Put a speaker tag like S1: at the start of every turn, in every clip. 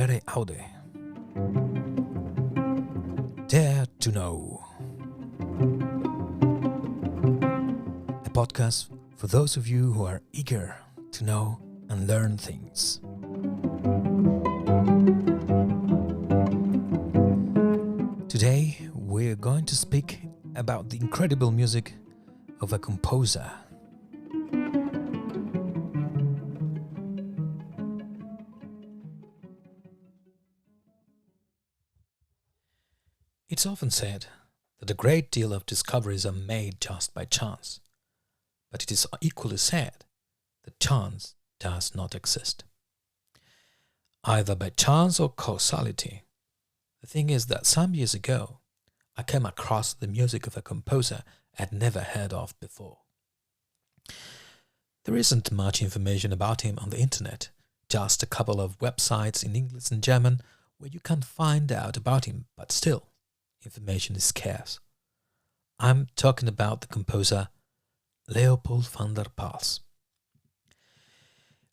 S1: Sapere aude. Dare to know. A podcast for those of you who are eager to know and learn things. Today we're going to speak about the incredible music of a composer. It's often said that a great deal of discoveries are made just by chance, but it is equally said that chance does not exist. Either by chance or causality. The thing is that some years ago, I came across the music of a composer I'd never heard of before. There isn't much information about him on the internet, just a couple of websites in English and German where you can find out about him, but still, information is scarce. I'm talking about the composer Leopold van der Pals.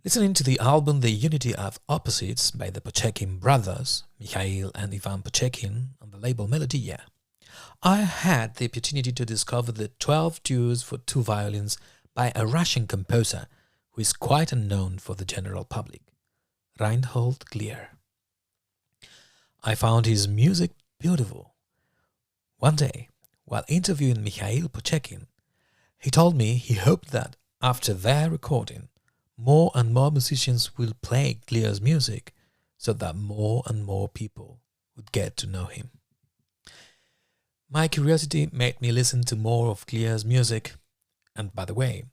S1: Listening to the album The Unity of Opposites by the Počekin brothers, Mikhail and Ivan Počekin, on the label Melodia, I had the opportunity to discover the 12 duos for two violins by a Russian composer who is quite unknown for the general public, Reinhold Glier. I found his music beautiful. One day, while interviewing Mikhail Počekin, he told me he hoped that after their recording, more and more musicians will play Glier's music so that more and more people would get to know him. My curiosity made me listen to more of Glier's music, and by the way,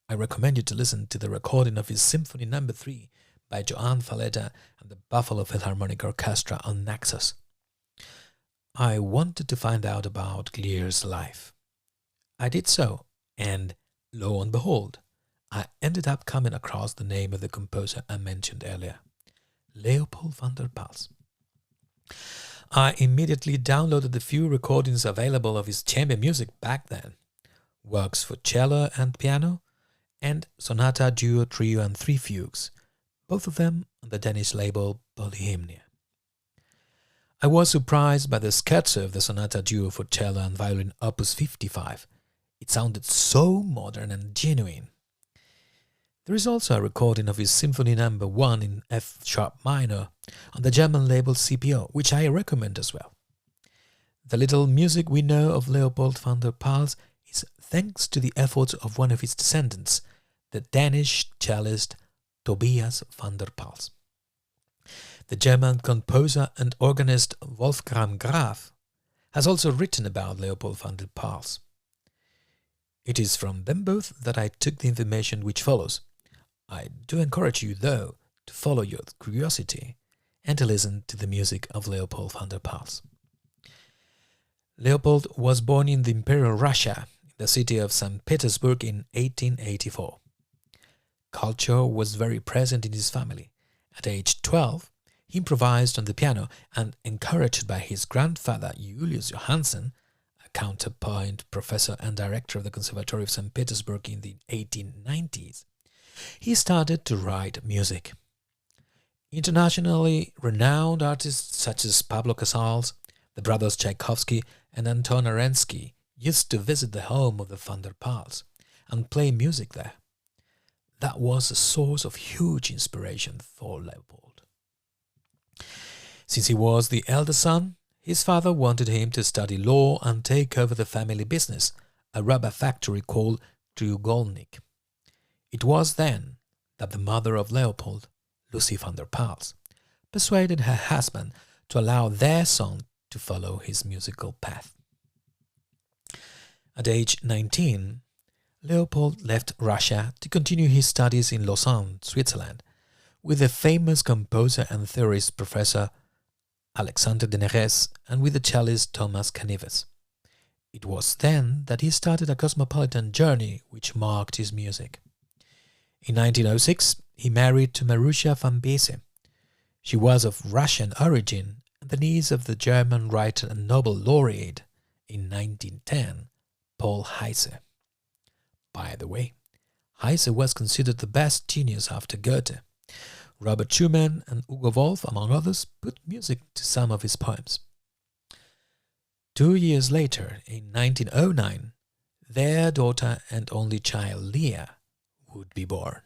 S1: I recommend you to listen to the recording of his Symphony No. 3 by Joan Falletta and the Buffalo Philharmonic Orchestra on Naxos. I wanted to find out about Glier's life. I did so, and lo and behold, I ended up coming across the name of the composer I mentioned earlier, Leopold van der Pals. I immediately downloaded the few recordings available of his chamber music back then, works for cello and piano, and Sonata-Duo, Trio and Three Fugues, both of them on the Danish label Polyhymnia. I was surprised by the scherzo of the Sonata-Duo for cello and violin opus 55. It sounded so modern and genuine. There is also a recording of his Symphony No. 1 in F-sharp minor on the German label CPO, which I recommend as well. The little music we know of Leopold van der Pals is thanks to the efforts of one of his descendants, the Danish cellist Tobias van der Pals. The German composer and organist Wolfgang Graf has also written about Leopold van der Pals. It is from them both that I took the information which follows. I do encourage you, though, to follow your curiosity and to listen to the music of Leopold van der Pals. Leopold was born in the Imperial Russia, in the city of St. Petersburg in 1884. Culture was very present in his family. At age 12, he improvised on the piano and, encouraged by his grandfather Julius Johansen, a counterpoint professor and director of the Conservatory of St. Petersburg in the 1890s, he started to write music. Internationally renowned artists such as Pablo Casals, the brothers Tchaikovsky and Anton Arensky used to visit the home of the van der Pals and play music there. That was a source of huge inspiration for Leopold. Since he was the elder son, his father wanted him to study law and take over the family business, a rubber factory called Treugolnik. It was then that the mother of Leopold, Lucy van der Pals, persuaded her husband to allow their son to follow his musical path. At age 19, Leopold left Russia to continue his studies in Lausanne, Switzerland, with the famous composer and theorist Professor Alexander de Neres and with the cellist Thomas Canives. It was then that he started a cosmopolitan journey which marked his music. In 1906, he married to Marussia van Bese. She was of Russian origin and the niece of the German writer and Nobel laureate in 1910, Paul Heise. By the way, Heise was considered the best genius after Goethe. Robert Schumann and Hugo Wolf, among others, put music to some of his poems. 2 years later, in 1909, their daughter and only child, Leah, would be born.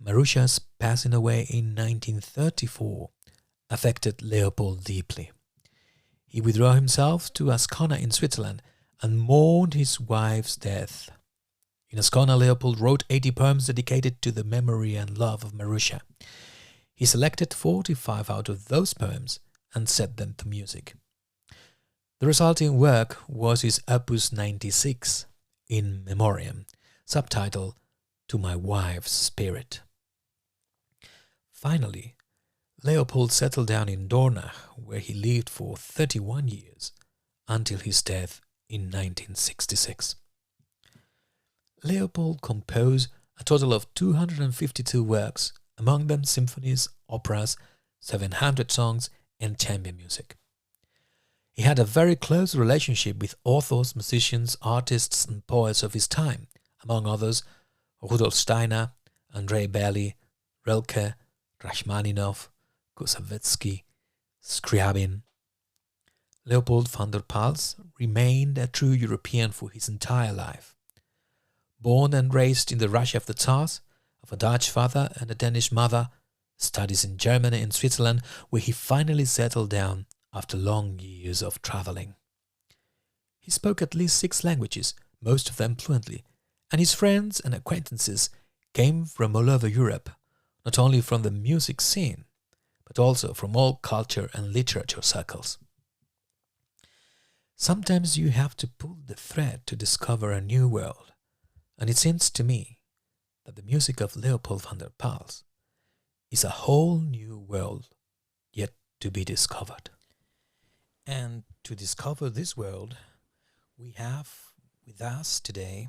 S1: Marusha's passing away in 1934 affected Leopold deeply. He withdrew himself to Ascona in Switzerland and mourned his wife's death. In Ascona, Leopold wrote 80 poems dedicated to the memory and love of Marusha. He selected 45 out of those poems and set them to music. The resulting work was his Opus 96, In Memoriam, subtitled To My Wife's Spirit. Finally, Leopold settled down in Dornach, where he lived for 31 years, until his death in 1966. Leopold composed a total of 252 works, among them symphonies, operas, 700 songs, and chamber music. He had a very close relationship with authors, musicians, artists, and poets of his time, among others Rudolf Steiner, Andrei Bely, Rilke, Rachmaninoff, Koussevitzky, Scriabin. Leopold van der Pals remained a true European for his entire life. Born and raised in the Russia of the Tsars, of a Dutch father and a Danish mother, studies in Germany and Switzerland, where he finally settled down after long years of traveling. He spoke at least 6 languages, most of them fluently, and his friends and acquaintances came from all over Europe, not only from the music scene, but also from all culture and literature circles. Sometimes you have to pull the thread to discover a new world, and it seems to me that the music of Leopold van der Pals is a whole new world yet to be discovered. And to discover this world, we have with us today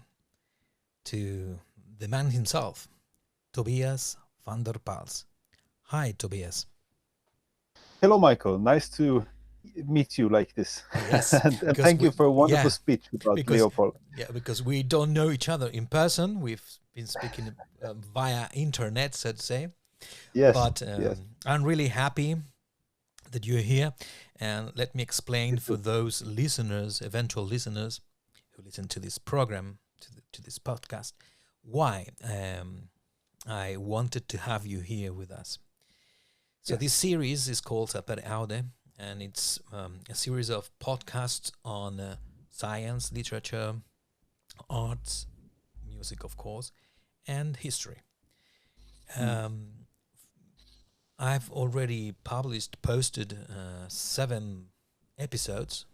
S1: to the man himself, Tobias van der Pals. Hi, Tobias.
S2: Hello, Michael. Nice to meet you like this.
S1: Yes,
S2: and thank you for a wonderful speech about Leopold.
S1: Yeah, because we don't know each other in person. We've been speaking via internet, so to say.
S2: Yes.
S1: But
S2: yes.
S1: I'm really happy that you're here. And let me explain for those listeners, eventual listeners who listen to this program, to this podcast, why I wanted to have you here with us. So this series is called Sapere aude, and it's a series of podcasts on science, literature, arts, music, of course, and history. I've already posted 7 episodes,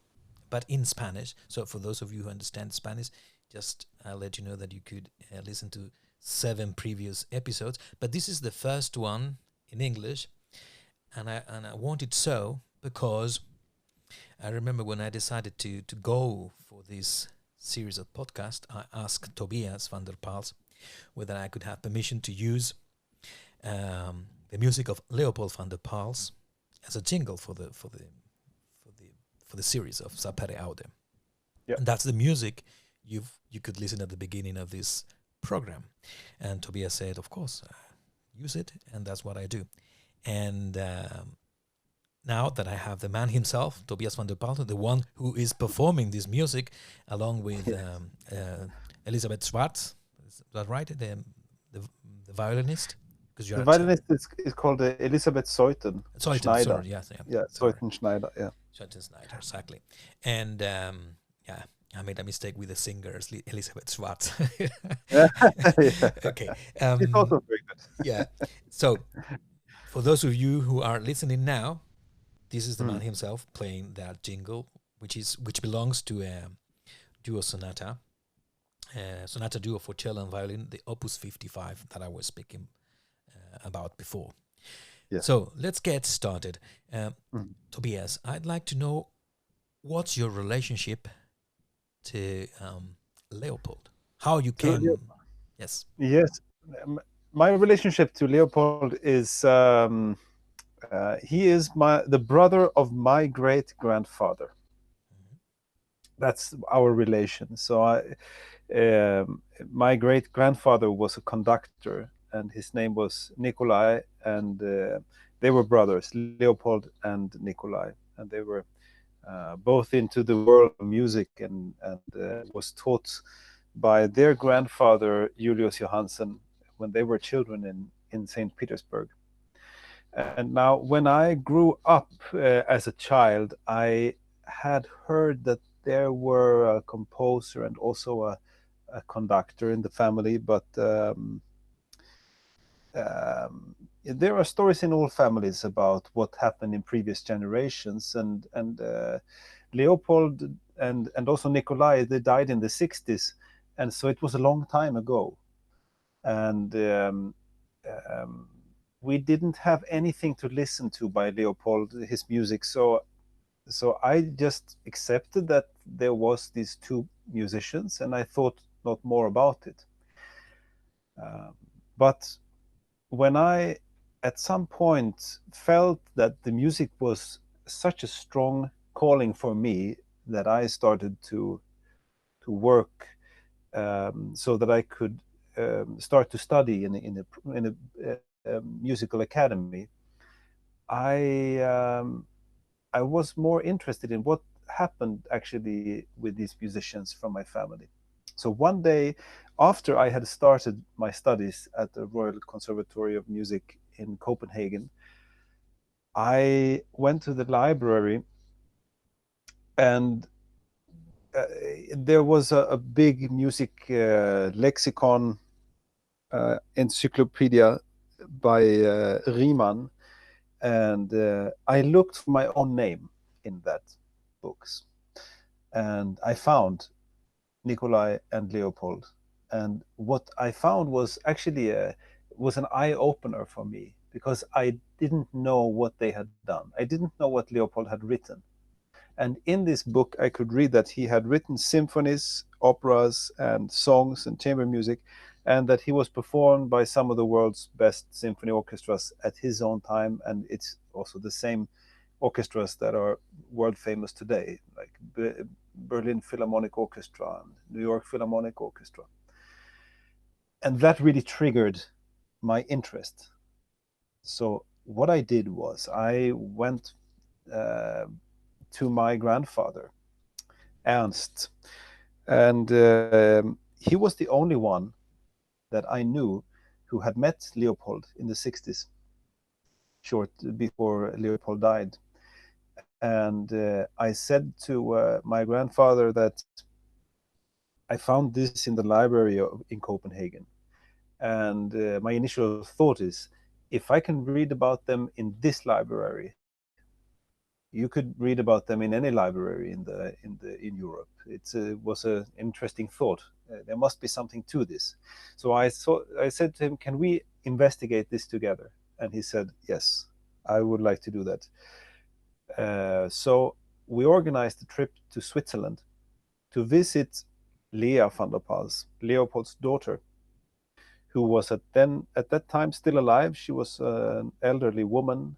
S1: but in Spanish. So for those of you who understand Spanish, just I'll let you know that you could listen to 7 previous episodes. But this is the first one in English, and I want it so because I remember when I decided to go for this series of podcasts, I asked Tobias van der Pals whether I could have permission to use the music of Leopold van der Pals as a jingle for the series of Sapere aude.
S2: Yep.
S1: And that's the music you could listen at the beginning of this program. And Tobias said, of course, use it, and that's what I do. And now that I have the man himself, Tobias van der Pals, the one who is performing this music along with Elisabeth Zeuthen, is that right? The violinist?
S2: The violinist is called Elisabeth Zeuthen Schneider.
S1: Sorry, yeah,
S2: Zeuthen Schneider, yeah.
S1: Zeuthen Schneider, exactly. And I made a mistake with the singer, Elisabeth Zeuthen. Okay.
S2: It's also very good.
S1: Yeah. So, for those of you who are listening now, this is the man himself playing that jingle, which belongs to a duo sonata, Sonata-Duo for cello and violin, the Opus 55 that I was speaking about before.
S2: Yes.
S1: So let's get started. Tobias, I'd like to know what's your relationship to Leopold? How you came? Yes.
S2: Yes. My relationship to Leopold is he is the brother of my great grandfather. That's our relation. So my great grandfather was a conductor, and his name was Nikolai, and they were brothers, Leopold and Nikolai, and they were both into the world of music, and was taught by their grandfather Julius Johansen when they were children in St. Petersburg. And now, when I grew up as a child, I had heard that there were a composer and also a conductor in the family, but there are stories in all families about what happened in previous generations, and Leopold and also Nikolai, they died in the 60s, and so it was a long time ago, and um, we didn't have anything to listen to by Leopold, his music, so I just accepted that there was these two musicians, and I thought not more about it. But when I, at some point, felt that the music was such a strong calling for me, that I started to work so that I could start to study in a musical academy. I I was more interested in what happened actually with these musicians from my family. So one day, after I had started my studies at the Royal Conservatory of Music in Copenhagen, I went to the library, and uh, there was a big music lexicon encyclopedia by Riemann, and I looked for my own name in that books, and I found Nikolai and Leopold. And what I found was actually was an eye opener for me, because I didn't know what they had done. I didn't know what Leopold had written. And in this book, I could read that he had written symphonies, operas, and songs and chamber music, and that he was performed by some of the world's best symphony orchestras at his own time. And it's also the same orchestras that are world famous today, like Berlin Philharmonic Orchestra and New York Philharmonic Orchestra. And that really triggered my interest. So what I did was I went uh, to my grandfather, Ernst, and he was the only one that I knew who had met Leopold in the 60s, short before Leopold died. And I said to my grandfather that I found this in the library in Copenhagen. And my initial thought is, if I can read about them in this library, you could read about them in any library in Europe. It was an interesting thought. There must be something to this. So I said to him, "Can we investigate this together?" And he said, "Yes, I would like to do that." So we organized a trip to Switzerland to visit Lea van der Pals, Leopold's daughter, who was at that time still alive. She was an elderly woman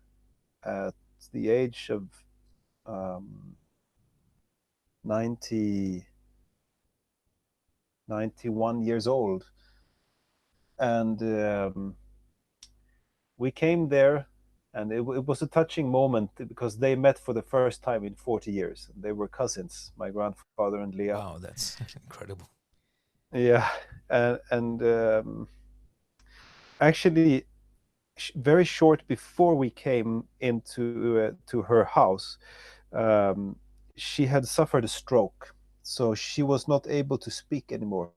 S2: at the age of um, 90, 91 years old. And we came there, and it was a touching moment because they met for the first time in 40 years. They were cousins, my grandfather and Leah.
S1: Wow, that's incredible.
S2: Yeah, and actually, very short before we came into to her house, um, she had suffered a stroke, so she was not able to speak anymore.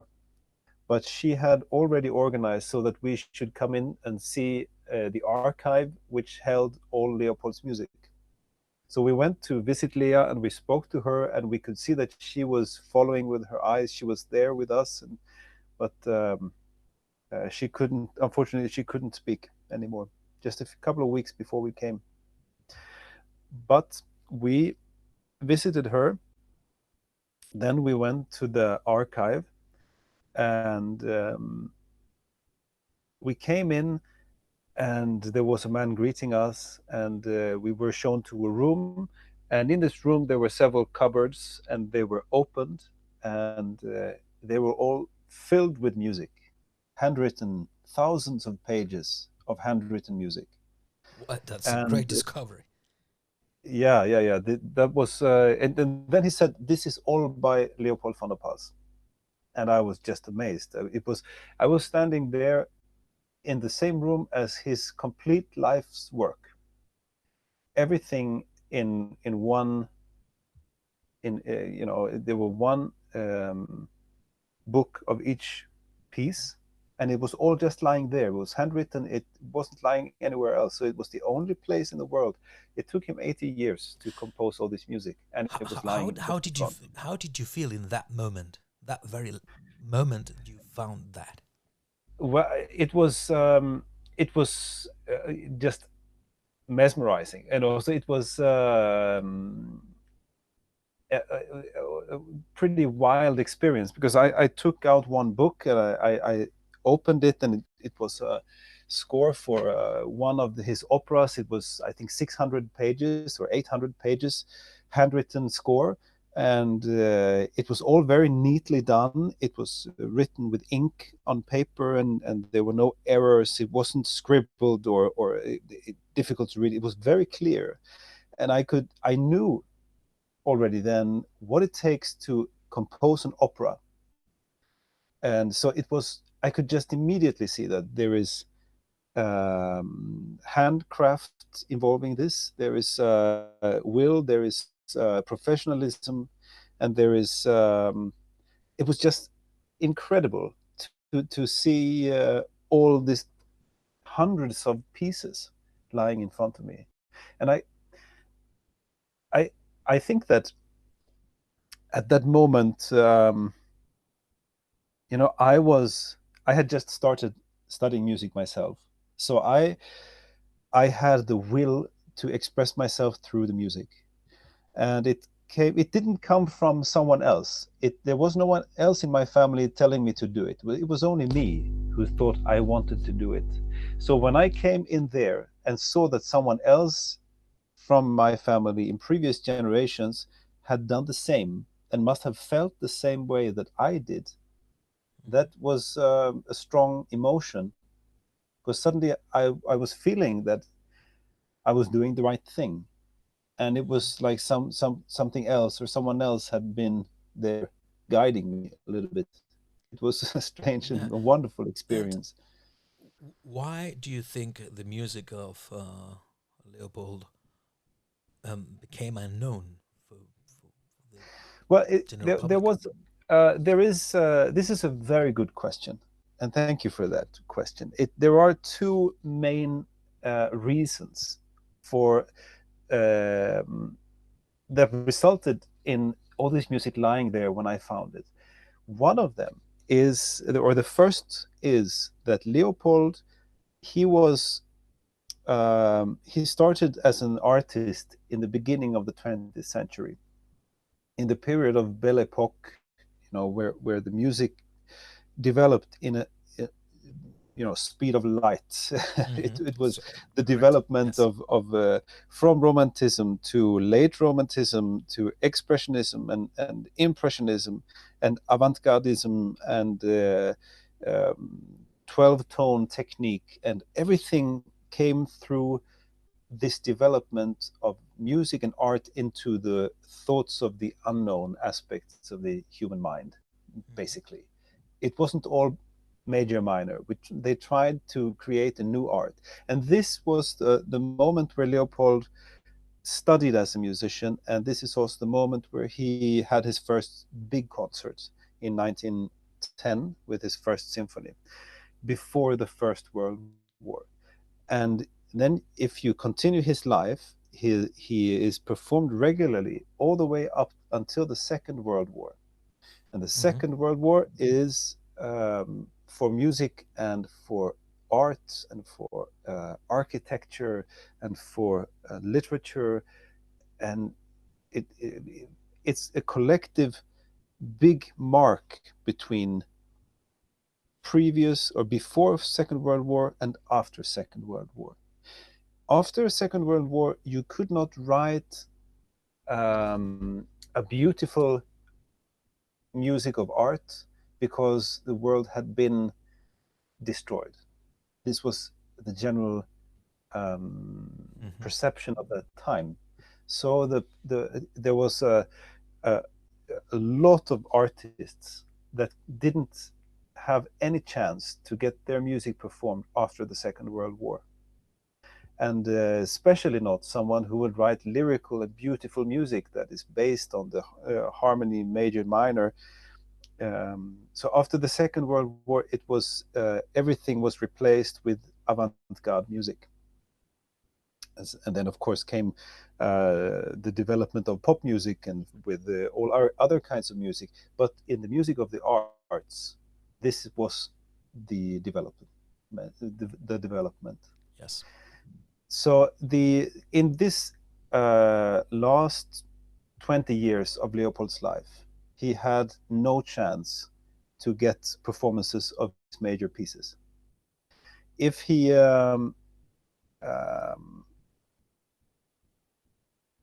S2: But she had already organized so that we should come in and see the archive, which held all Leopold's music. So we went to visit Leah, and we spoke to her, and we could see that she was following with her eyes. She was there with us, but she couldn't. Unfortunately, she couldn't speak anymore. Just a couple of weeks before we came, but we visited her. Then we went to the archive, and we came in, and there was a man greeting us, and we were shown to a room, and in this room there were several cupboards, and they were opened, and they were all filled with music, handwritten thousands of pages of handwritten music.
S1: What? That's a
S2: And
S1: great discovery.
S2: yeah. That was, and then he said, "This is all by Leopold von der Pals," and I was just amazed. I was standing there in the same room as his complete life's work, everything in one. There were one book of each piece, and it was all just lying there. It was handwritten. It wasn't lying anywhere else. So it was the only place in the world. It took him 80 years to compose all this music, and it was lying just in front.
S1: How did you feel in that moment? That very moment you found that.
S2: Well, it was just mesmerizing, and also it was a pretty wild experience, because I took out one book and I opened it, and it was a score for one of his operas. It was, I think, 600 pages or 800 pages, handwritten score, and it was all very neatly done. It was written with ink on paper, and there were no errors. It wasn't scribbled or difficult to read. It was very clear, and I knew already then what it takes to compose an opera. And so it was, I could just immediately see that there is handcraft involving this. There is will, there is professionalism, and there is, it was just incredible to see all these hundreds of pieces lying in front of me. And I, I think that at that moment, I had just started studying music myself, so I had the will to express myself through the music, and it didn't come from someone else. There was no one else in my family telling me to do it. It was only me who thought I wanted to do it. So when I came in there and saw that someone else from my family in previous generations had done the same and must have felt the same way that I did, that was a strong emotion, because suddenly I was feeling that I was doing the right thing, and it
S1: Mhm.
S2: was like something else or someone else had been there guiding me a little bit. It was a strange and
S1: Yeah.
S2: a wonderful
S1: And
S2: experience.
S1: why do you think the music of Leopold became unknown for the
S2: Well,
S1: general
S2: there
S1: public?
S2: was there is this is a very good question, and thank you for that question. There are two main reasons for that resulted in all this music lying there when I found it. One of them is, or the first is, that Leopold, he was he started as an artist in the beginning of the 20th century, in the period of Belle Epoque, where the music developed in a speed of light. It was
S1: So
S2: the
S1: correct.
S2: development
S1: Yes.
S2: of from romanticism to late romanticism to expressionism and impressionism and avant-gardism and 12-tone technique, and everything came through this development of music and art into the thoughts of the unknown aspects of the human mind,
S1: Hmm.
S2: basically. It wasn't all major minor, which they tried to create a new art. And this was the moment where Leopold studied as a musician, and this is also the moment where he had his first big concert in 1910 with his first symphony, before the First World War. And then if you continue his life, he is performed regularly all the way up until the Second World War. And the
S1: Hmm.
S2: Second World War is, for music and for art and for architecture and for literature, and it's a collective big mark between previous or before Second World War and after Second World War. After Second World War, you could not write a beautiful music of art, because the world had been destroyed. This was the general
S1: Hmm.
S2: perception of that time. So there was a, a lot of artists that didn't have any chance to get their music performed after the Second World War. And especially not someone who would write lyrical and beautiful music that is based on the harmony major minor. So after the Second World War, it was everything was replaced with avant-garde music. And then of course came the development of pop music and with all our other kinds of music. But in the music of the arts, this was the development. The development.
S1: Yes.
S2: So the in this last 20 years of Leopold's life, he had no chance to get performances of his major pieces. If he um,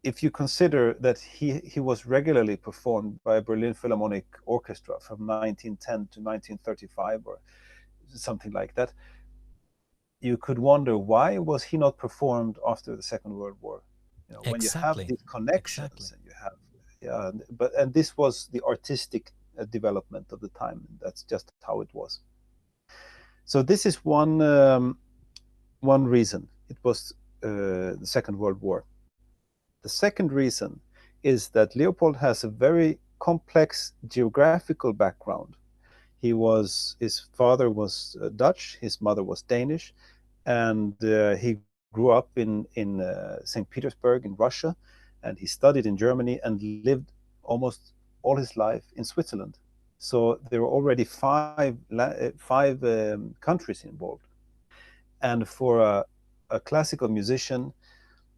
S2: if you consider that he was regularly performed by a Berlin Philharmonic Orchestra from 1910 to 1935 or something like that, you could wonder why was he not performed after the Second World War? You know, when you have
S1: Exactly.
S2: these connections
S1: Exactly.
S2: and you have, yeah, but and this was the artistic development of the time. That's just how it was. So this is one reason. It was the Second World War. The second reason is that Leopold has a very complex geographical background. His father was Dutch, his mother was Danish, and he grew up in St. Petersburg in Russia, and he studied in Germany and lived almost all his life in Switzerland. So there were already five countries involved, and for a classical musician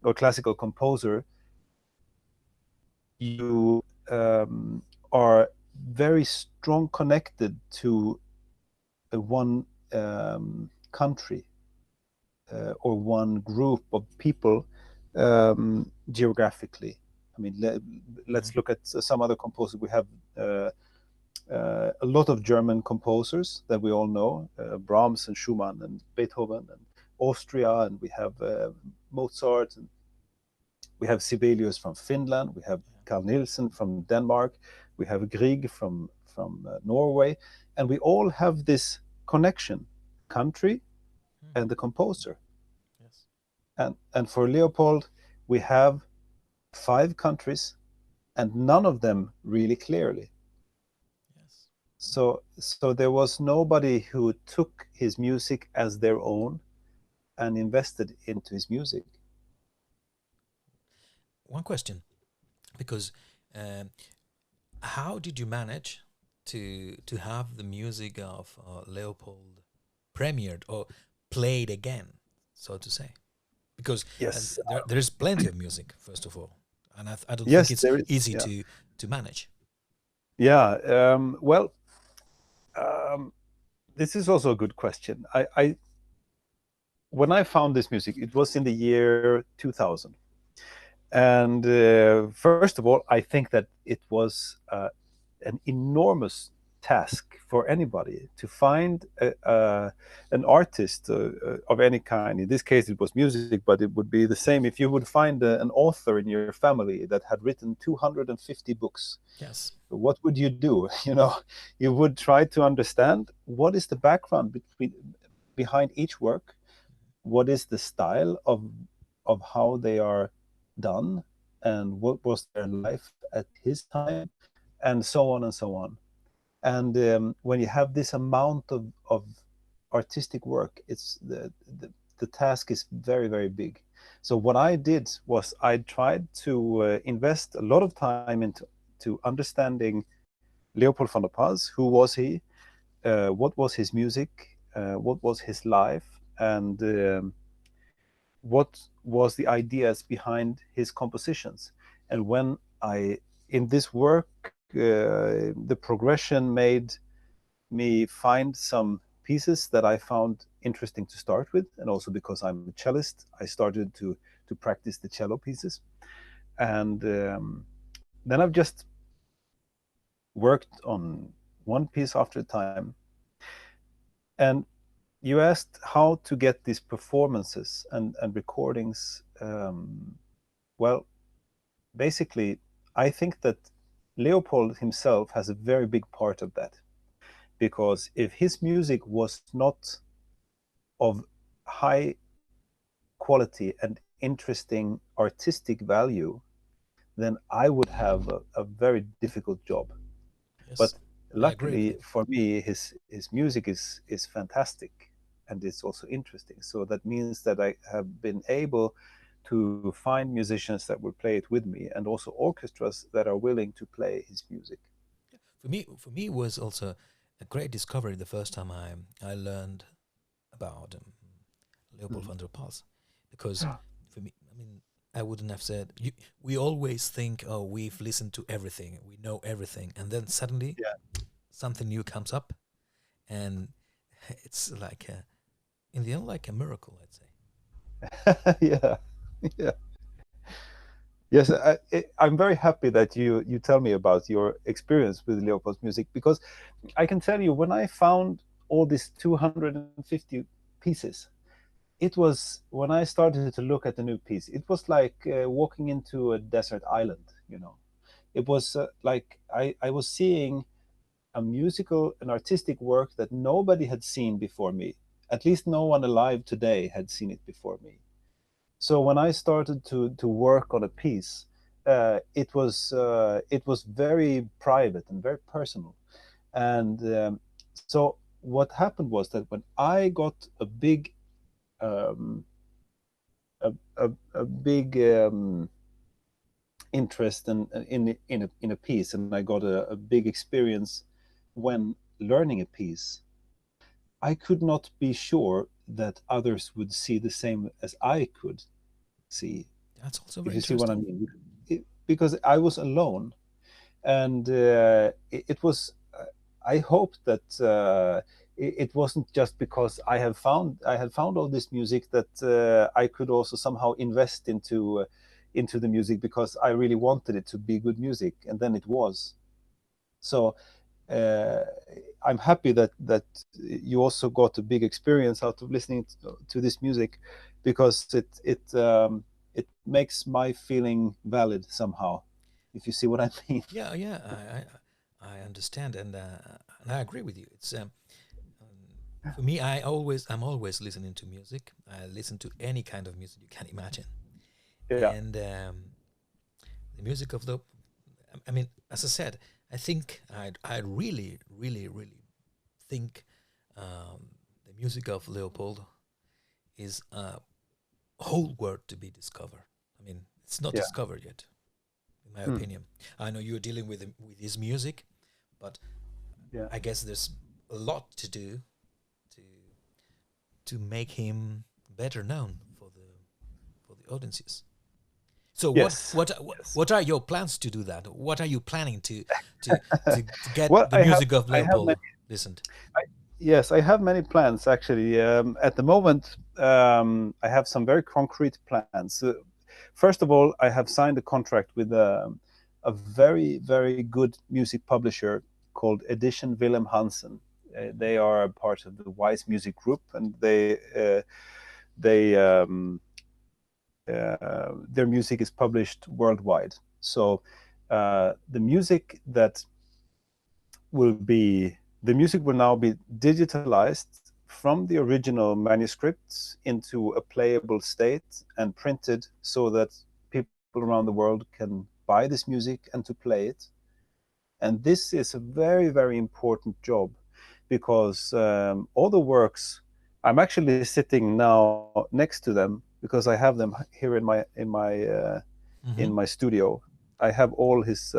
S2: or classical composer, you are very strong connected to one country or one group of people geographically. I mean,
S1: Hmm.
S2: let's look at some other composers. We have a lot of German composers that we all know, Brahms and Schumann and Beethoven and Austria, and we have Mozart, and we have Sibelius from Finland, we have Carl Nielsen from Denmark, we have Grieg from Norway, and we all have this connection, country
S1: Hmm.
S2: and the composer.
S1: Yes.
S2: And for Leopold, we have five countries, and none of them really clearly.
S1: Yes.
S2: So there was nobody who took his music as their own and invested into his music.
S1: One question, because um, how did you manage to have the music of Leopold premiered or played again, so to say? Because
S2: Yes,
S1: there is plenty of music, first of all, and I don't think
S2: yes,
S1: it's
S2: there is.
S1: easy
S2: Yeah,
S1: to manage.
S2: yeah. Well, um, this is also a good question. I when I found this music, it was in the year 2000. And first of all, I think that it was an enormous task for anybody to find an artist of any kind. In this case, it was music, but it would be the same if you would find an author in your family that had written 250 books.
S1: Yes.
S2: What would you do? You know, you would try to understand what is the background behind each work, what is the style of how they are done, and what was their life at his time, and so on and so on. And when you have this amount of artistic work, the task is very, very big. So what I did was I tried to invest a lot of time into understanding Leopold von der Pals. Who was he? What was his music? What was his life? And what was the ideas behind his compositions? And when I in this work, the progression made me find some pieces that I found interesting to start with, and also because I'm a cellist, I started to practice the cello pieces, and then I've just worked on one piece after a time, and you asked how to get these performances and recordings. Well, basically, I think that Leopold himself has a very big part of that, because if his music was not of high quality and interesting artistic value, then I would have a very difficult job.
S1: Yes,
S2: But
S1: I agree with
S2: luckily
S1: you.
S2: for me, his music is fantastic, and it's also interesting. So that means that I have been able to find musicians that will play it with me, and also orchestras that are willing to play his music.
S1: For me, it was also a great discovery the first time I learned about Leopold
S2: Mhm.
S1: van der Pals, because for me, I mean, I wouldn't have said you. We always think, oh, we've listened to everything, we know everything, and then suddenly something new comes up, and it's like in the end like a miracle, I'd say.
S2: Yeah, yeah. Yes, I'm very happy that you tell me about your experience with Leopold's music, because I can tell you, when I found all these 250 pieces, it was, when I started to look at the new piece, it was like walking into a desert island. It was like I was seeing a musical and artistic work that nobody had seen before me. At least no one alive today had seen it before me. So when I started to work on a piece, it was very private and very personal. And so what happened was that when I got a big um, a big interest in a piece, and I got a big experience when learning a piece, I could not be sure that others would see the same as I could see,
S1: That's also
S2: if
S1: very
S2: you see what I
S1: interesting.
S2: mean. Because I was alone, and it was. I hope that it wasn't just because I had found all this music that I could also somehow invest into the music, because I really wanted it to be good music, and then it was. So uh, I'm happy that you also got a big experience out of listening to this music, because it makes my feeling valid somehow, if you see what I mean.
S1: Yeah, yeah, I understand, and I agree with you. It's for me, I'm always listening to music. I listen to any kind of music you can imagine,
S2: Yeah,
S1: and the music of the. I mean, as I said, I think I really, really, really think the music of Leopold is a whole world to be discovered. I mean, it's not
S2: yeah.
S1: discovered yet, in my
S2: Hmm.
S1: opinion. I know you're dealing with his music, but
S2: Yeah,
S1: I guess there's a lot to do to make him better known for the audiences. So
S2: yes, yes.
S1: what are your plans to do that? What are you planning to to get
S2: Well,
S1: the music of
S2: I have
S1: Leopold
S2: many.
S1: listened?
S2: I, yes, I have many plans actually. At the moment, I have some very concrete plans. First of all, I have signed a contract with a very good music publisher called Edition Willem Hansen. They are a part of the Wise Music Group, and they their music is published worldwide. So the music that will be the music will now be digitalized from the original manuscripts into a playable state and printed, so that people around the world can buy this music and to play it. And this is a very important job, because all the works, I'm actually sitting now next to them, because I have them here in
S1: Mm-hmm.
S2: my studio. I have all his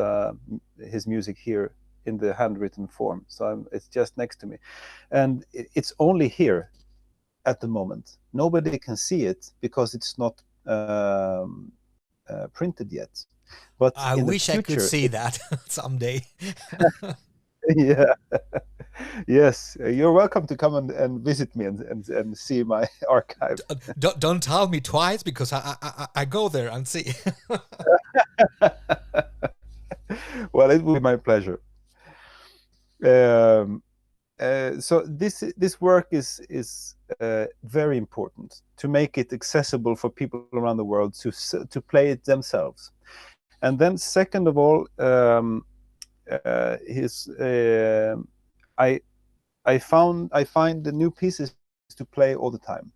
S2: music here in the handwritten form, so it's just next to me, and it's only here at the moment. Nobody can see it because it's not printed yet. But
S1: I
S2: in the
S1: wish I could
S2: future,
S1: see that someday.
S2: yeah, yes, you're welcome to come and visit me and see my archive.
S1: Don't tell me twice because I go there and see.
S2: Well, it will be my pleasure. Um, So this work is very important to make it accessible for people around the world to play it themselves. And then second of all, his I I find the new pieces to play all the time,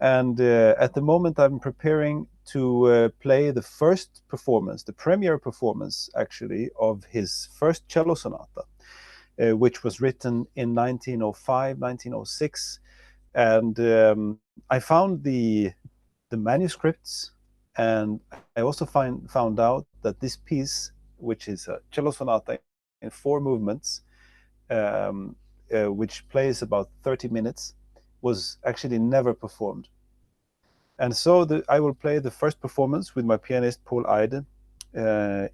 S2: and at the moment I'm preparing to play the first performance, the premiere performance actually, of his first cello sonata, which was written in 1905, 1906. And I found the manuscripts, and I also found out that this piece, which is a cello sonata in 4 movements, which plays about 30 minutes, was actually never performed. And so I will play the first performance with my pianist Pals Scherzo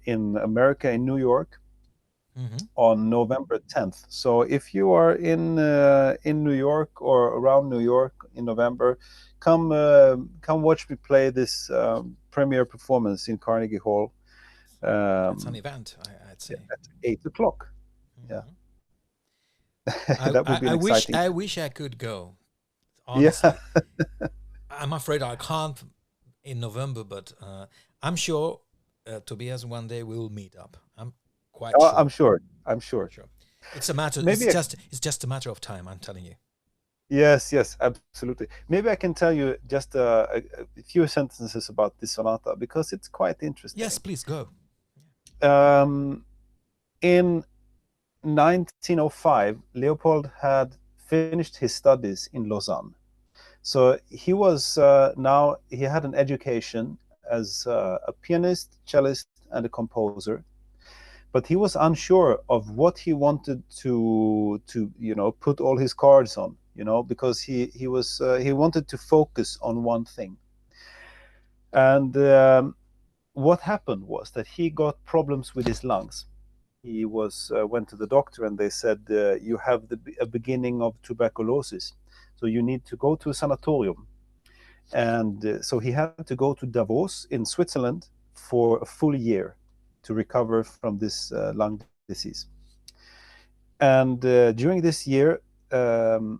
S2: in America, in New York, on November 10th. So if you are in New York or around New York in November, come watch me play this premiere performance in Carnegie Hall.
S1: That's an event, I'd say.
S2: At 8 o'clock. Yeah,
S1: I,
S2: that would
S1: I,
S2: be an
S1: I wish
S2: exciting.
S1: I wish I could go.
S2: Yeah,
S1: Honestly, I'm afraid I can't in November, but I'm sure Tobias one day we will meet up. I'm quite
S2: I'm
S1: sure.
S2: sure. I'm sure.
S1: Sure. It's a matter.
S2: Maybe.
S1: It's just a matter of time. I'm telling you.
S2: Yes, yes, absolutely. Maybe I can tell you just a few sentences about this sonata because it's quite
S1: Yes,
S2: interesting.
S1: please go.
S2: In 1905, Leopold had finished his studies in Lausanne. So he was now he had an education as a pianist, cellist, and a composer, but he was unsure of what he wanted to put all his cards on, because he wanted to focus on one thing. And what happened was that he got problems with his lungs. He went to the doctor, and they said, you have a beginning of tuberculosis, so you need to go to a sanatorium. And so he had to go to Davos in Switzerland for a full year to recover from this lung disease. And during this year, no,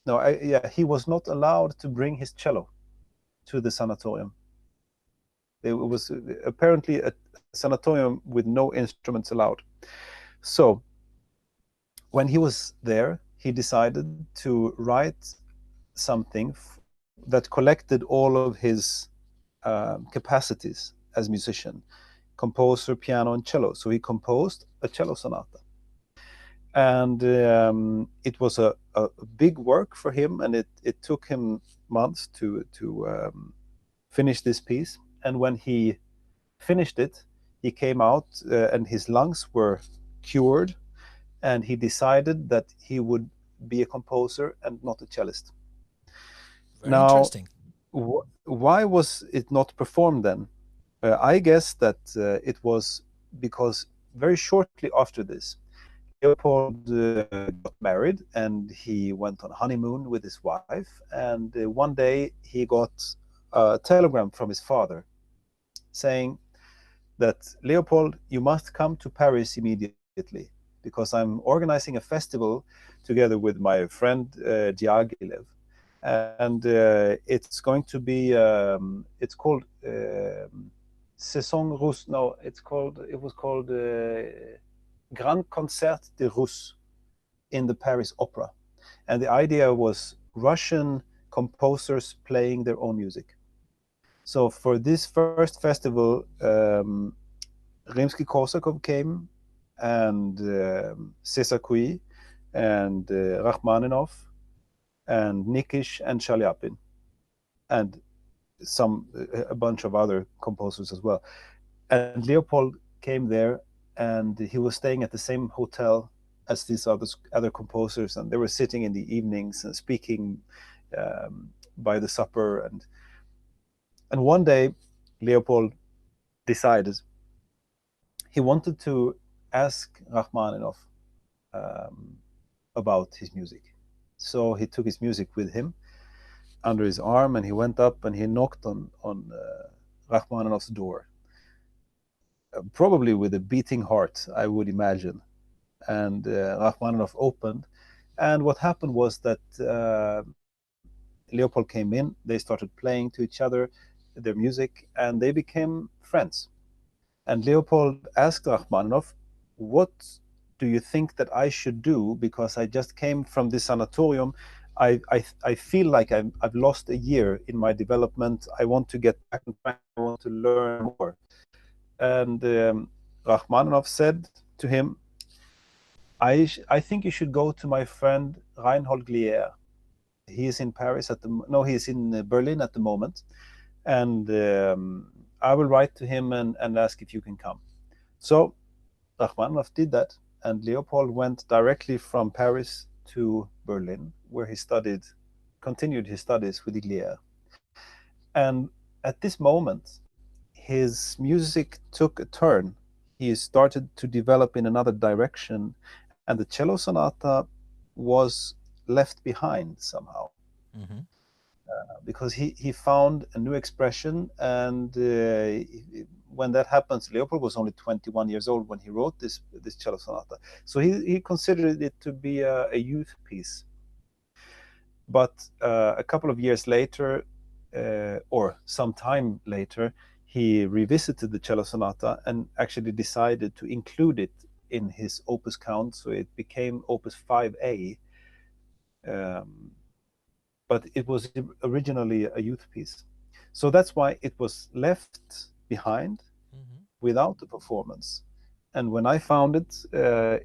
S2: yeah, he was not allowed to bring his cello to the sanatorium. It was apparently a sanatorium with no instruments allowed. So when he was there, he decided to write something that collected all of his capacities as musician, composer, piano, and cello. So he composed a cello sonata. And it was a big work for him, and it took him months to finish this piece. And when he finished it, he came out and his lungs were cured, and he decided that he would be a composer and not a cellist.
S1: Very
S2: Now,
S1: interesting.
S2: why was it not performed then? I guess that it was because very shortly after this, Leopold got married and he went on honeymoon with his wife. And one day he got a telegram from his father saying that, Leopold, you must come to Paris immediately because I'm organizing a festival together with my friend Diaghilev. And it's going to be, it's called Saison Russe. No, it was called Grand Concert de Russe in the Paris Opera. And the idea was Russian composers playing their own music. So for this first festival, Rimsky-Korsakov came, and Cesar Cui, and Rachmaninoff, and Nikish, and Chaliapin, and a bunch of other composers as well. And Leopold came there, and he was staying at the same hotel as these other composers, and they were sitting in the evenings and speaking by the supper. And one day, Leopold decided he wanted to ask Rachmaninoff um, about his music. So he took his music with him under his arm, and he went up and he knocked on Rachmaninoff's door, probably with a beating heart, I would imagine. And Rachmaninoff opened, And what happened was that Leopold came in, they started playing to each other their music, and they became friends. And Leopold asked Rachmaninoff, "What do you think that I should do? Because I just came from this sanatorium. I feel like I've lost a year in my development. I want to get back on track. I want to learn more." And Rachmaninoff said to him, I think you should go to my friend Reinhold Glier. He is in Paris at the no, he is in Berlin at the moment, and I will write to him and ask if you can come. So Rachmaninoff did that, and Leopold went directly from Paris to Berlin, where he continued his studies with Glier. And at this moment, his music took a turn. He started to develop in another direction, and the cello sonata was left behind somehow,
S1: Mm-hmm.
S2: because he found a new expression. And when that happens, Leopold was only 21 years old when he wrote this cello sonata, so he considered it to be a youth piece. But a couple of years later, or some time later, he revisited the cello sonata and actually decided to include it in his opus count, so it became opus 5A. Um, but it was originally a youth piece. So that's why it was left behind
S1: Mm-hmm.
S2: without the performance. And when I found it,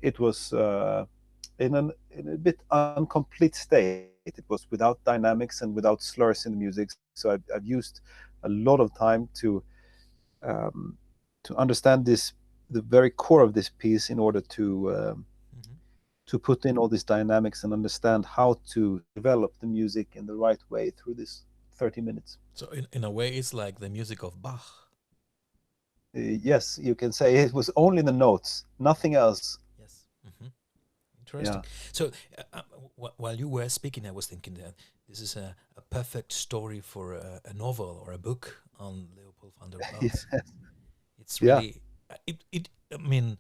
S2: it was in a bit incomplete state. It was without dynamics and without slurs in the music. So I've used a lot of time um, to understand the very core of this piece, in order
S1: Mm-hmm.
S2: to put in all these dynamics and understand how to develop the music in the right way through this 30 minutes.
S1: So in a way, it's like the music of Bach.
S2: Yes, you can say it was only the notes, nothing else.
S1: Yes. Mm-hmm.
S2: Yeah.
S1: Interesting. So while you were speaking, I was thinking that this is a perfect story for a novel or a book on Leopold van der Pals.
S2: Yeah.
S1: It's
S2: Yeah.
S1: really it. I mean,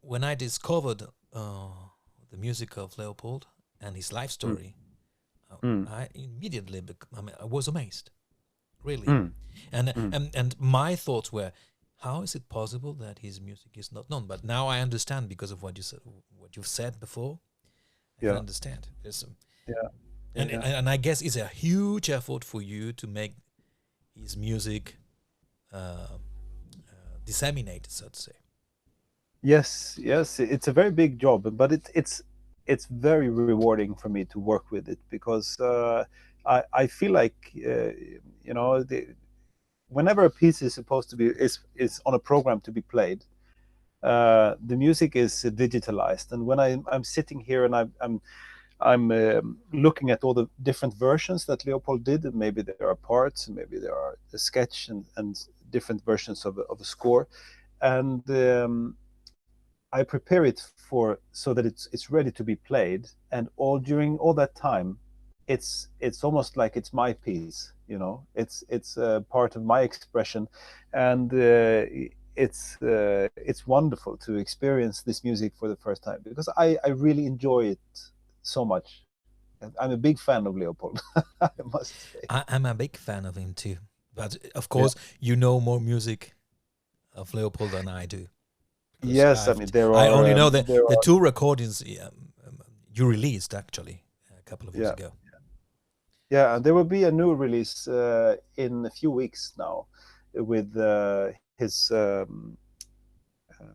S1: when I discovered the music of Leopold and his life
S2: Mm,
S1: story,
S2: mm,
S1: I immediately I mean, I was amazed, really.
S2: mm, mm.
S1: And my thoughts were, how is it possible that his music is not known? But now I understand because of what you said, what you've said before. I can
S2: Yeah.
S1: understand. There's
S2: Yeah. Yeah.
S1: and I guess it's a huge effort for you to make his music disseminated, so to say.
S2: Yes, yes, it's a very big job, but it's very rewarding for me to work with it, because I feel like you know whenever a piece is supposed to be is on a program to be played, the music is digitalized, and when I'm sitting here and I'm looking at all the different versions that Leopold did, and maybe there are parts, and maybe there are a sketch, and different versions of a score, and I prepare it for so that it's ready to be played, and all during all that time, it's almost like it's my piece, you know. It's part of my expression, and it's wonderful to experience this music for the first time, because I really enjoy it so much. And I'm a big fan of Leopold, I must say.
S1: I'm a big fan of him too. But of
S2: Yeah.
S1: course, you know more music of Leopold than I do because
S2: Yes, I mean
S1: I only know
S2: there
S1: the
S2: are
S1: two recordings you released actually a couple of years
S2: yeah.
S1: ago.
S2: Yeah, and there will be a new release in a few weeks now, with his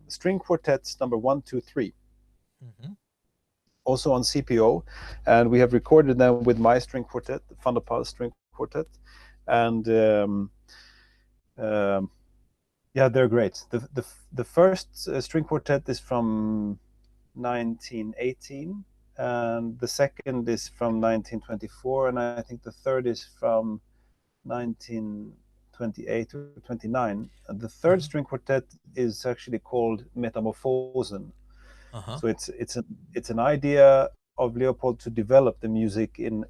S2: string quartets number 1, 2, 3,
S1: Hmm.
S2: also on CPO, and we have recorded them with my string quartet, the Van der Pals string quartet, and um, yeah, they're great. The first string quartet is from 1918, and the second is from 1924, and I think the third is from 1928 or 29. And the third
S1: Uh-huh.
S2: string quartet is actually called Metamorphosen.
S1: Uh-huh.
S2: So it's an idea of Leopold to develop the music in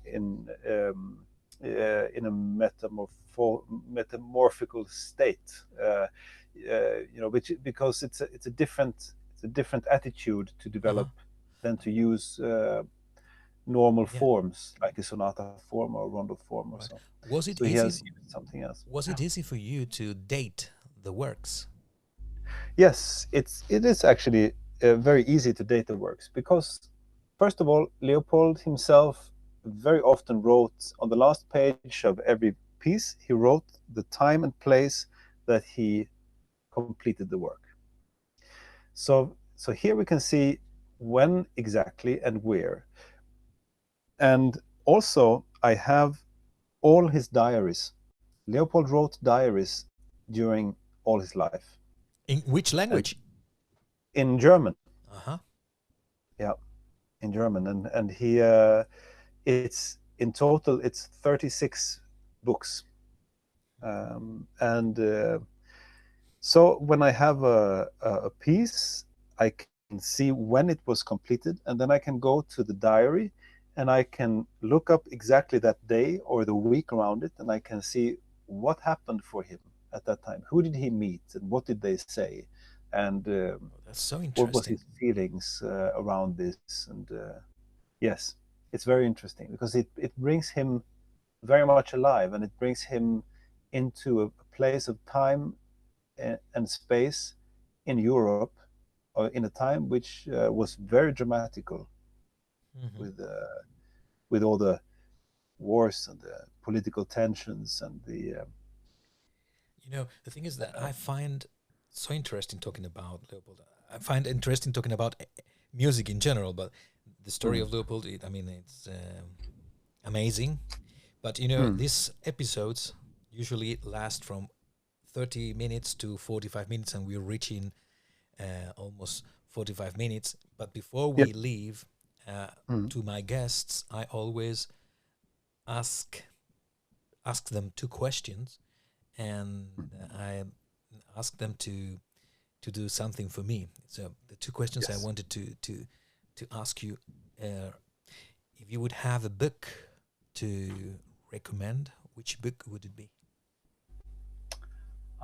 S2: a metamorphical state. You know, which because it's a different attitude to
S1: Uh-huh.
S2: develop than to use normal
S1: Yeah,
S2: forms like a sonata form or a rondo form or
S1: right.
S2: so.
S1: Was
S2: So
S1: it
S2: he
S1: easy?
S2: has used something else.
S1: Was it easy for you to date the works?
S2: Yes, it is actually very easy to date the works because, first of all, Leopold himself very often wrote on the last page of every piece. He wrote the time and place that he completed the work. So here we can see when exactly and where. And also, I have all his diaries. Leopold wrote diaries during all his life.
S1: In which
S2: And
S1: language?
S2: in German.
S1: Uh-huh.
S2: Yeah, in German, and he it's in total it's 36 books, and so when I have a piece, I can see when it was completed, and then I can go to the diary, and I can look up exactly that day or the week around it, and I can see what happened for him at that time. Who did he meet, and what did they say, and
S1: Oh, that's so
S2: what was
S1: interesting.
S2: his feelings around this, and yes, it's very interesting because it brings him very much alive, and it brings him into a place of time and space in Europe, or in a time which was very dramatical
S1: Hmm.
S2: with all the wars and the political tensions and the
S1: You know, the thing is that I find so interesting talking about Leopold. I find interesting talking about music in general, but the story
S2: mm,
S1: of Leopold, I mean, it's amazing. But you know,
S2: mm,
S1: these episodes usually last from 30 minutes to 45 minutes, and we're reaching almost 45 minutes. But before
S2: yep,
S1: we leave,
S2: mm,
S1: to my guests, I always ask ask them two questions, and I ask them to do something for me. So the two questions I
S2: yes.
S1: wanted to ask you: if you would have a book to recommend, which book would it be?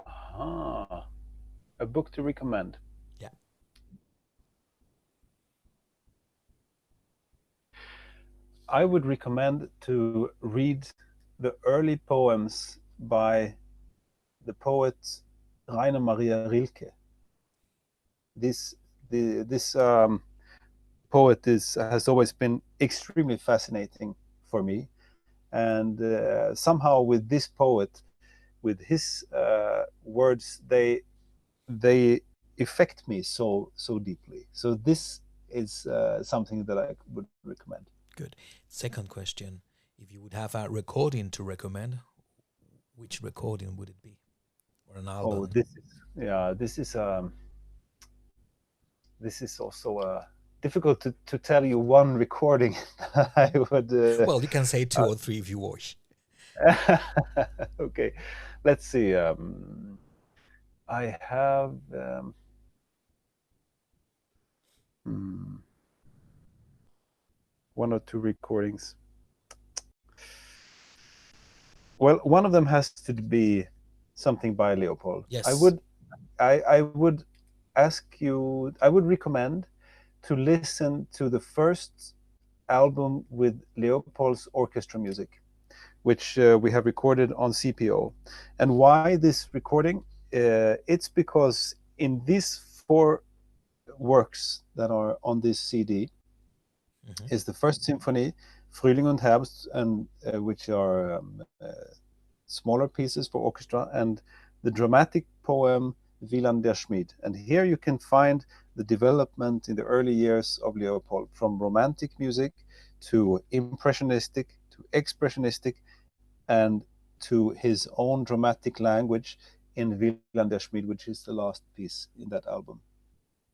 S2: Ah, a book to recommend.
S1: Yeah.
S2: I would recommend to read the early poems by the poet Rainer Maria Rilke. This this poet is has always been extremely fascinating for me, and somehow with this poet, with his words, they affect me so deeply. So this is something that I would recommend.
S1: Good. Second question: if you would have a recording to recommend, which recording would it be, or an
S2: Oh,
S1: album?
S2: this is yeah, this is also difficult to tell you one recording that I would.
S1: Well, you can say two or three if you wish.
S2: Okay, let's see. I have hmm, one or two recordings. Well, one of them has to be something by Leopold.
S1: Yes.
S2: I would ask you. I would recommend to listen to the first album with Leopold's orchestra music, which we have recorded on CPO. And why this recording? It's because in these four works that are on this CD
S1: Hmm.
S2: is the first symphony, Frühling und Herbst, and which are smaller pieces for orchestra, and the dramatic poem Wieland der Schmied. And here you can find the development in the early years of Leopold, from romantic music to impressionistic to expressionistic, and to his own dramatic language in Wieland der Schmied, which is the last piece in that album.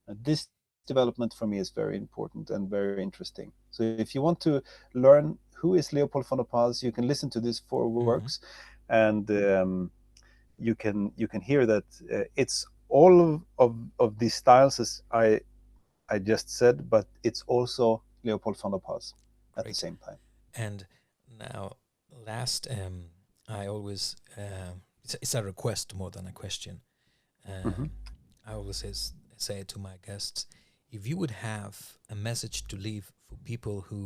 S2: And this development for me is very important and very interesting. So if you want to learn who is Leopold von der Pals, you can listen to these four
S1: Hmm.
S2: works, and you can hear that it's all of these styles as I just said, but it's also Leopold von der Pals at the
S1: Great.
S2: same time.
S1: And now, last, I always it's a request more than a question.
S2: Mm-hmm.
S1: I always say to my guests, if you would have a message to leave for people who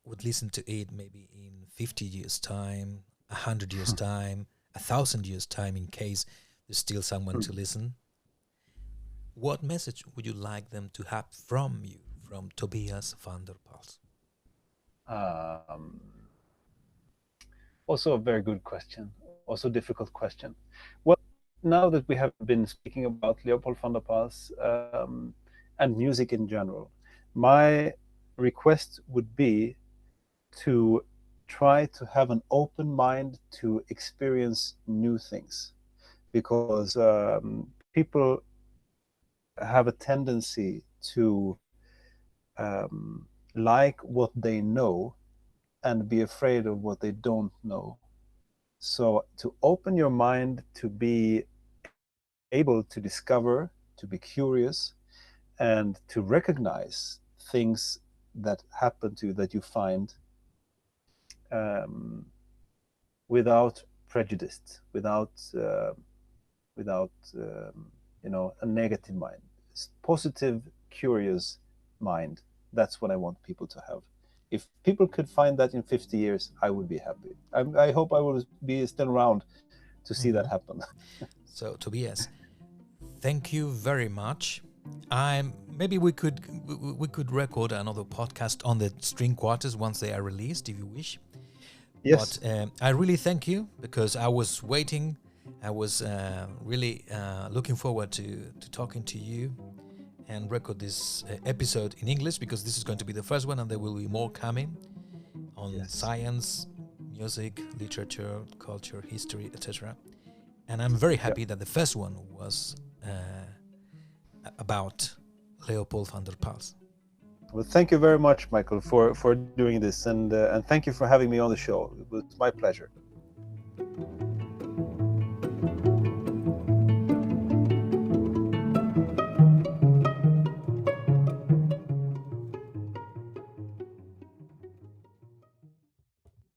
S1: would listen to it maybe in 50 years' time, 100 years' time, 1,000 years' time, in case there's still someone to listen, what message would you like them to have from you, from Tobias van der Pals?
S2: Um, Also a very good question. Also a difficult question. Well, now that we have been speaking about Leopold van der Pals and music in general, my request would be to try to have an open mind to experience new things, because people have a tendency to like what they know and be afraid of what they don't know. So to open your mind, to be able to discover, to be curious, and to recognize things that happen to you that you find um, without prejudice, without a negative mind. It's positive, curious mind. That's what I want people to have. If people could find that in 50 years, I would be happy. I hope I will be still around to see that happen.
S1: So, Tobias, thank you very much. Maybe we could record another podcast on the string quarters once they are released, if you wish.
S2: Yes.
S1: But I really thank you, because I was waiting. I was really looking forward to talking to you and record this episode in English, because this is going to be the first one, and there will be more coming on
S2: Yes.
S1: science, music, literature, culture, history, etc. And I'm very happy that the first one was about Leopold van der Pals.
S2: Well, thank you very much, Michael, for doing this, and thank you for having me on the show. It was my pleasure.